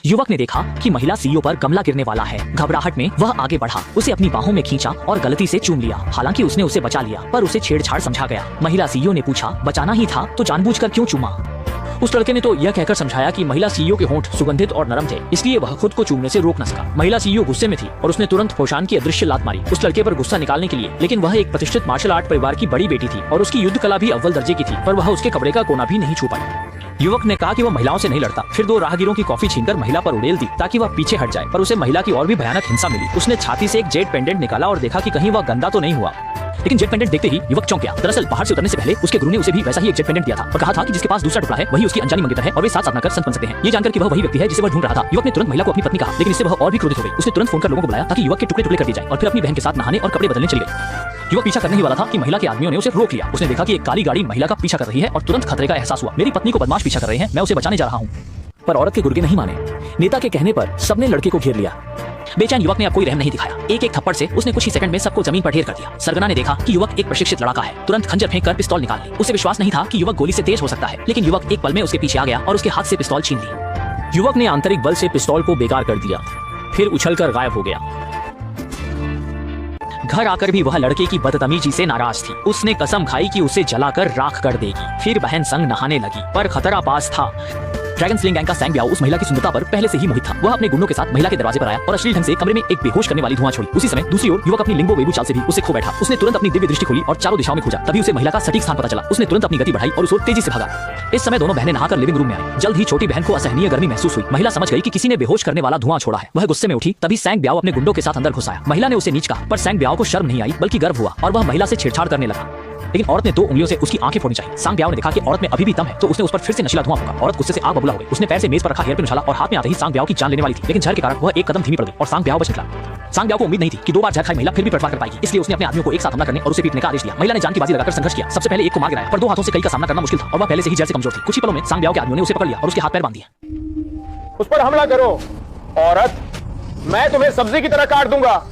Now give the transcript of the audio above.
युवक ने देखा कि महिला सीईओ पर गमला गिरने वाला है। घबराहट में वह आगे बढ़ा, उसे अपनी बाहों में खींचा और गलती से चूम लिया। हालांकि उसने उसे बचा लिया, पर उसे छेड़छाड़ समझा गया। महिला सीईओ ने पूछा, बचाना ही था तो जानबूझकर क्यों चूमा? उस लड़के ने तो यह कहकर समझाया कि महिला सीईओ के होंठ सुगंधित और नरम थे, इसलिए वह खुद को चूमने से रोक न सका। महिला सीईओ गुस्से में थी और उसने तुरंत पोशान की अदृश्य लात मारी उस लड़के पर गुस्सा निकालने के लिए। लेकिन वह एक प्रतिष्ठित मार्शल आर्ट परिवार की बड़ी बेटी थी और उसकी युद्ध कला भी अव्वल दर्जे की थी, पर वह उसके कपड़े का कोना भी नहीं छू पाई। युवक ने कहा कि वह महिलाओं से नहीं लड़ता। फिर 2 राहगीरों की कॉफी छीनकर महिला पर उड़ेल दी ताकि वह पीछे हट जाए, पर उसे महिला की और भी भयानक हिंसा मिली। उसने छाती से एक जेट पेंडेंट निकाला और देखा कि कहीं वह गंदा तो नहीं हुआ, लेकिन जेट पेंडेंट देखते ही युवक चौंक गया। दरअसल बाहर से उतरने से पहले उसके गुरु ने उसे भी वैसा ही एक जेट पेंडेंट दिया था और कहा था कि जिसके पास दूसरा टुकड़ा है वही उसकी अनजानी मंगेतर है और वे साथ साधना कर संत बन सकते हैं। ये जानकर कि वह वही व्यक्ति है जिसे वह ढूंढ रहा था, युवक ने तुरंत महिला को अपनी पत्नी कहा, लेकिन इससे वह और भी क्रोधित हो गई। उसने तुरंत फोन कर लोगों को बुलाया ताकि युवक के टुकड़े टुकड़े कर दिए जाए और फिर अपनी बहन के साथ नहाने और कपड़े बदलने चली गई। युवक पीछा करने ही वाला था कि महिला के आदमियों ने उसे रोक लिया। उसने देखा कि एक काली गाड़ी महिला का पीछा कर रही है और तुरंत खतरे का एहसास हुआ। मेरी पत्नी को बदमाश पीछा कर रहे हैं, मैं उसे बचाने जा रहा हूँ। पर औरत के गुर्गे नहीं माने। नेता के कहने पर सबने लड़के को घेर लिया। बेचैन युवक ने अब कोई रहम नहीं दिखाया। एक थप्पड़ से उसने कुछ ही सेकंड में सबको जमीन पर ढेर कर दिया। सरगना ने देखा कि युवक एक प्रशिक्षित लड़ाका है। तुरंत खंजर फेंक कर पिस्तौल निकाल ली। उसे विश्वास नहीं था कि युवक गोली से तेज हो सकता है, लेकिन युवक एक पल में उसके पीछे आ गया और उसके हाथ से पिस्तौल छीन ली। युवक ने आंतरिक बल से पिस्तौल को बेकार कर दिया, फिर उछलकर गायब हो गया। घर आकर भी वह लड़के की बदतमीजी से नाराज थी। उसने कसम खाई कि उसे जलाकर राख कर देगी। फिर बहन संग नहाने लगी, पर खतरा पास था। ड्रैगन स्लिंग गैंग का सैंग ब्याओ उस महिला की सुंदरता पर पहले से ही मोहित था। वह अपने गुंडों के साथ महिला के दरवाजे पर आया और अश्लील ढंग से कमरे में एक बेहोश करने वाली धुआं छोड़ी। उसी समय दूसरी ओर युवक अपनी लिंगो बेबू चाल से भी उसे खो बैठा। उसने तुरंत अपनी दिव्य दृष्टि खोली और चारों दिशाओं में खोजा। तभी उसे महिला का सटीक स्थान पता चला। उसने तुरंत अपनी गति बढ़ाई और उस ओर तेजी से भागा। इस समय दोनों बहनें नहाकर लिविंग रूम में आई। जल्द ही छोटी बहन को असहनीय गर्मी महसूस हुई। महिला समझ गई कि किसी ने बेहोश करने वाला धुआं छोड़ा है। वह गुस्से में उठी। तभी सैंग ब्याओ अपने गुंडों के साथ अंदर घुस आया। महिला ने उसे नीच कहा, पर सैंग ब्याओ को शर्म नहीं आई बल्कि गर्व हुआ और वह महिला से छेड़छाड़ करने लगा। लेकिन औरत ने 2 उंगलियों से उसकी आंखें फोड़नी चाहिए। सांग ब्याओ ने देखा कि औरत में अभी भी दम है, तो उसने उस पर फिर से नशीला धुआं फूंका। औरत गुस्से से आग बबूला हो गई। उसने पैर से मेज पर रखा हेयरपिन उछाला और हाथ में आते ही सांग ब्याओ की जान लेने वाली थी, लेकिन जहर के कारण वह एक कदम धीमी पड़ गई और सांग ब्याओ बच निकला। सांग ब्याओ को उम्मीद नहीं थी कि 2 बार जहर खाई महिला फिर भी पलटवार कर पाएगी, इसलिए उसने अपने आदमियों को एक साथ हमला करने और उसे पीटने का आदेश दिया। महिला ने जान की बाजी लगाकर संघर्ष किया। सबसे पहले एक को मार गिराया, पर 2 हाथों से कई का सामना करना मुश्किल था और वह पहले से ही जहर से कमजोर थी। कुछ ही पलों में सांग ब्याओ के आदमियों ने उसे पकड़ लिया और उसके हाथ पैर बांध दिए। उस पर हमला करो औरत, मैं तुम्हें सब्जी की तरह काट दूंगा।